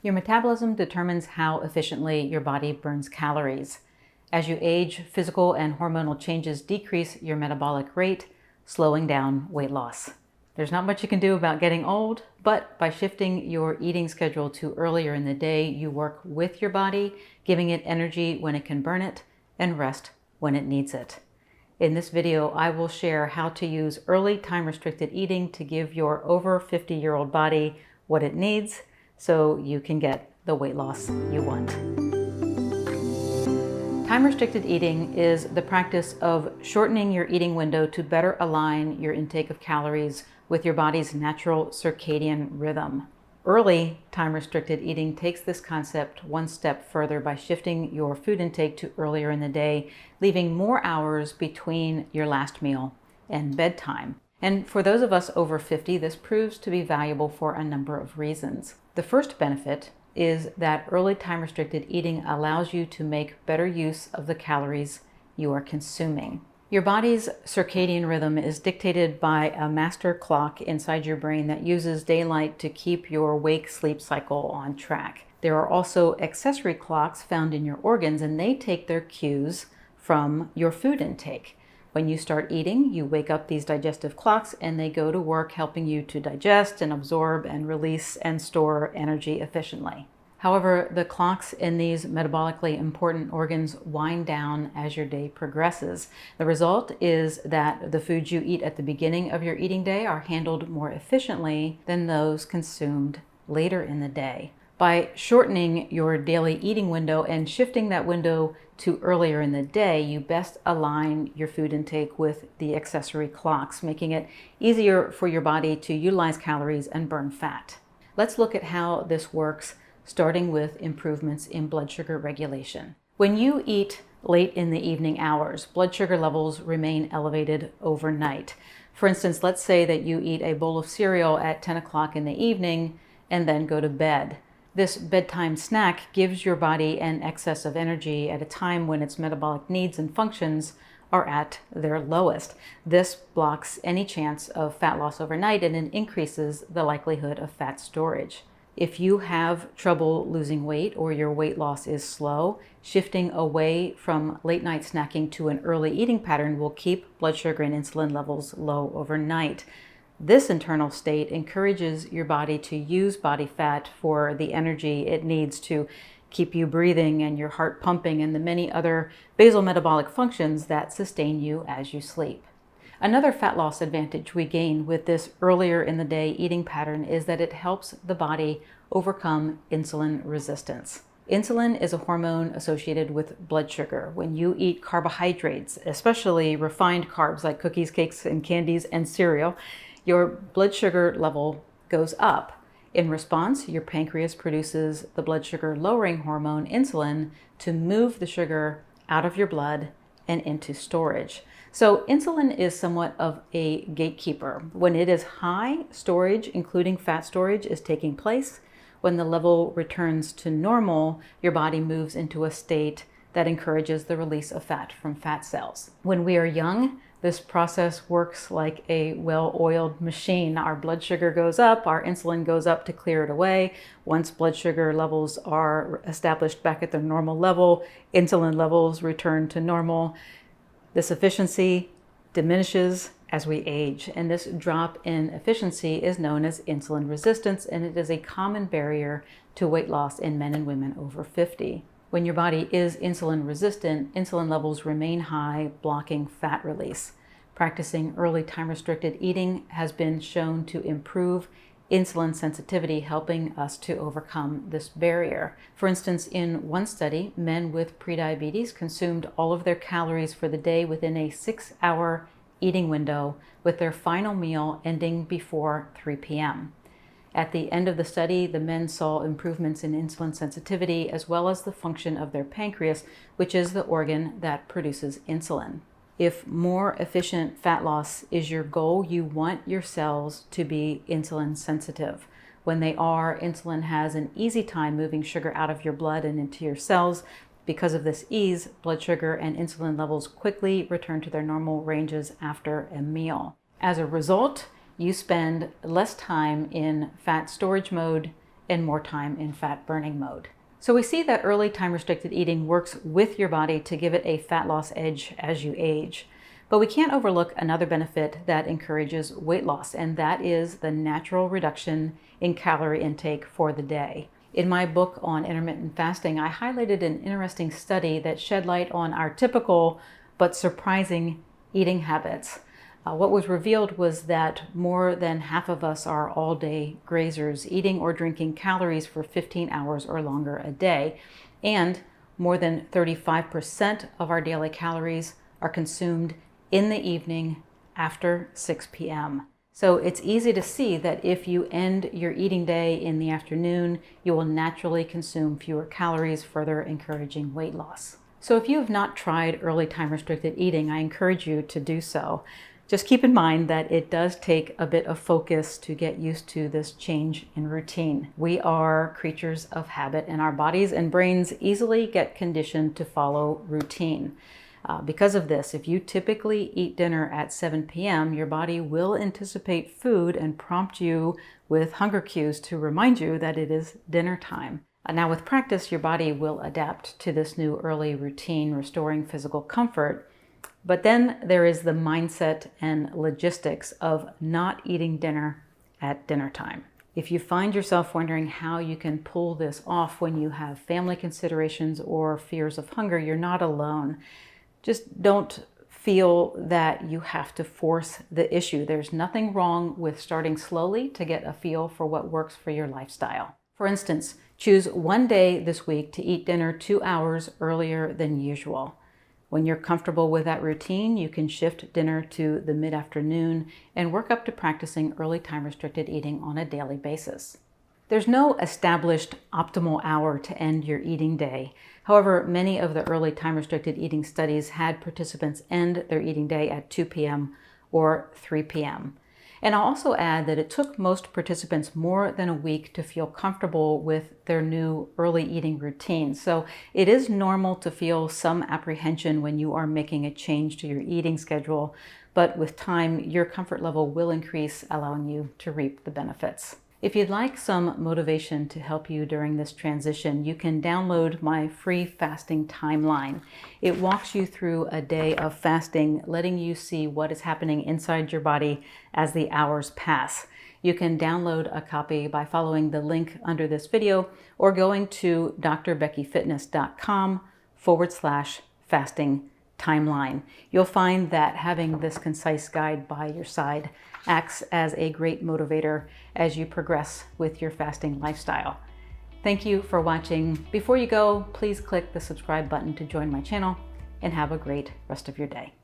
Your metabolism determines how efficiently your body burns calories. As you age, physical and hormonal changes decrease your metabolic rate, slowing down weight loss. There's not much you can do about getting old, but by shifting your eating schedule to earlier in the day, you work with your body, giving it energy when it can burn it and rest when it needs it. In this video, I will share how to use early time-restricted eating to give your over 50-year-old body what it needs so you can get the weight loss you want. Time-restricted eating is the practice of shortening your eating window to better align your intake of calories with your body's natural circadian rhythm. Early time-restricted eating takes this concept one step further by shifting your food intake to earlier in the day, leaving more hours between your last meal and bedtime. And for those of us over 50, this proves to be valuable for a number of reasons. The first benefit is that early time-restricted eating allows you to make better use of the calories you are consuming. Your body's circadian rhythm is dictated by a master clock inside your brain that uses daylight to keep your wake-sleep cycle on track. There are also accessory clocks found in your organs, and they take their cues from your food intake. When you start eating, you wake up these digestive clocks and they go to work helping you to digest and absorb and release and store energy efficiently. However, the clocks in these metabolically important organs wind down as your day progresses. The result is that the foods you eat at the beginning of your eating day are handled more efficiently than those consumed later in the day. By shortening your daily eating window and shifting that window to earlier in the day, you best align your food intake with the accessory clocks, making it easier for your body to utilize calories and burn fat. Let's look at how this works, starting with improvements in blood sugar regulation. When you eat late in the evening hours, blood sugar levels remain elevated overnight. For instance, let's say that you eat a bowl of cereal at 10 o'clock in the evening and then go to bed. This bedtime snack gives your body an excess of energy at a time when its metabolic needs and functions are at their lowest. This blocks any chance of fat loss overnight and it increases the likelihood of fat storage. If you have trouble losing weight or your weight loss is slow, shifting away from late night snacking to an early eating pattern will keep blood sugar and insulin levels low overnight. This internal state encourages your body to use body fat for the energy it needs to keep you breathing and your heart pumping and the many other basal metabolic functions that sustain you as you sleep. Another fat loss advantage we gain with this earlier in the day eating pattern is that it helps the body overcome insulin resistance. Insulin is a hormone associated with blood sugar. When you eat carbohydrates, especially refined carbs like cookies, cakes, and candies and cereal, your blood sugar level goes up. In response, your pancreas produces the blood sugar lowering hormone insulin to move the sugar out of your blood and into storage. So insulin is somewhat of a gatekeeper. When it is high, storage, including fat storage, is taking place. When the level returns to normal, your body moves into a state that encourages the release of fat from fat cells. When we are young, this process works like a well-oiled machine. Our blood sugar goes up, our insulin goes up to clear it away. Once blood sugar levels are established back at their normal level, insulin levels return to normal. This efficiency diminishes as we age, and this drop in efficiency is known as insulin resistance, and it is a common barrier to weight loss in men and women over 50. When your body is insulin resistant, insulin levels remain high, blocking fat release. Practicing early time-restricted eating has been shown to improve insulin sensitivity, helping us to overcome this barrier. For instance, in one study, men with prediabetes consumed all of their calories for the day within a 6-hour eating window, with their final meal ending before 3 p.m. At the end of the study, the men saw improvements in insulin sensitivity as well as the function of their pancreas, which is the organ that produces insulin. If more efficient fat loss is your goal, you want your cells to be insulin sensitive. When they are, insulin has an easy time moving sugar out of your blood and into your cells. Because of this ease, blood sugar and insulin levels quickly return to their normal ranges after a meal. As a result, you spend less time in fat storage mode and more time in fat burning mode. So we see that early time-restricted eating works with your body to give it a fat loss edge as you age. But we can't overlook another benefit that encourages weight loss, and that is the natural reduction in calorie intake for the day. In my book on intermittent fasting, I highlighted an interesting study that shed light on our typical but surprising eating habits. What was revealed was that more than half of us are all-day grazers, eating or drinking calories for 15 hours or longer a day, and more than 35% of our daily calories are consumed in the evening after 6 p.m. So it's easy to see that if you end your eating day in the afternoon, you will naturally consume fewer calories, further encouraging weight loss. So if you have not tried early time-restricted eating, I encourage you to do so. Just keep in mind that it does take a bit of focus to get used to this change in routine. We are creatures of habit, and our bodies and brains easily get conditioned to follow routine. Because of this, if you typically eat dinner at 7 p.m., your body will anticipate food and prompt you with hunger cues to remind you that it is dinner time. Now, with practice, your body will adapt to this new early routine, restoring physical comfort. But then there is the mindset and logistics of not eating dinner at dinner time. If you find yourself wondering how you can pull this off when you have family considerations or fears of hunger, you're not alone. Just don't feel that you have to force the issue. There's nothing wrong with starting slowly to get a feel for what works for your lifestyle. For instance, choose one day this week to eat dinner 2 hours earlier than usual. When you're comfortable with that routine, you can shift dinner to the mid-afternoon and work up to practicing early time-restricted eating on a daily basis. There's no established optimal hour to end your eating day. However, many of the early time-restricted eating studies had participants end their eating day at 2 p.m. or 3 p.m. And I'll also add that it took most participants more than a week to feel comfortable with their new early eating routine. So it is normal to feel some apprehension when you are making a change to your eating schedule, but with time, your comfort level will increase, allowing you to reap the benefits. If you'd like some motivation to help you during this transition, you can download my free fasting timeline. It walks you through a day of fasting, letting you see what is happening inside your body as the hours pass. You can download a copy by following the link under this video or going to drbeckyfitness.com/fasting timeline. You'll find that having this concise guide by your side acts as a great motivator as you progress with your fasting lifestyle. Thank you for watching. Before you go, please click the subscribe button to join my channel and have a great rest of your day.